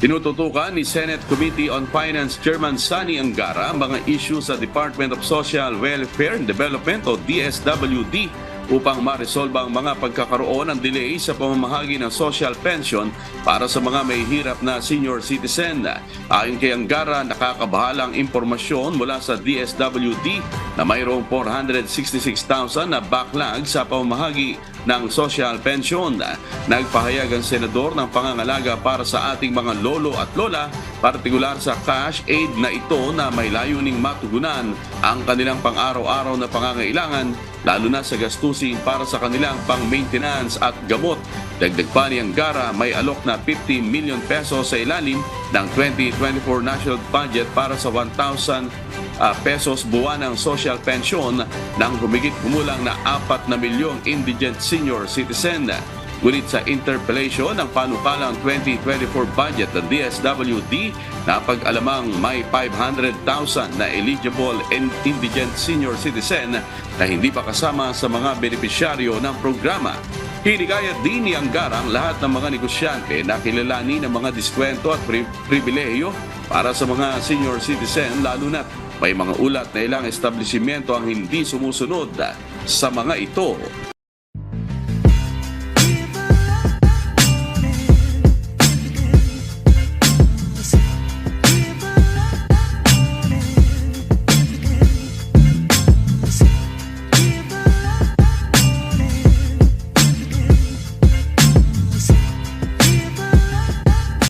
Tinututukan ni Senate Committee on Finance Chairman Sani Angara ang mga issue sa Department of Social Welfare and Development o DSWD upang ma-resolve ang mga pagkakaroon ng delay sa pamamahagi ng social pension para sa mga may hirap na senior citizen. Ayon kay Angara, nakakabahalang impormasyon mula sa DSWD na mayroong 466,000 na backlog sa pamamahagi ng social pension. Nagpahayag ang senador ng pangangalaga para sa ating mga lolo at lola, partikular sa cash aid na ito na may layuning matugunan ang kanilang pang-araw-araw na pangangailangan, lalo na sa gastusin para sa kanilang pang-maintenance at gamot. Dagdag pa ni Angara, may alok na 50 million pesos sa ilalim ng 2024 national budget para sa 1,000 pesos buwan ng social pension ng humigit kumulang na 4 na milyong indigent senior citizen. Ngunit sa interpellation ng panukalang 2024 budget ng DSWD, napag-alamang may 500,000 na eligible and indigent senior citizen na hindi pa kasama sa mga benepisyaryo ng programa. Hinikayat din ni Angara ang lahat ng mga negosyante na kilalanin ang mga diskwento at pribilehiyo para sa mga senior citizen, lalo na may mga ulat na ilang establishmento ang hindi sumusunod sa mga ito.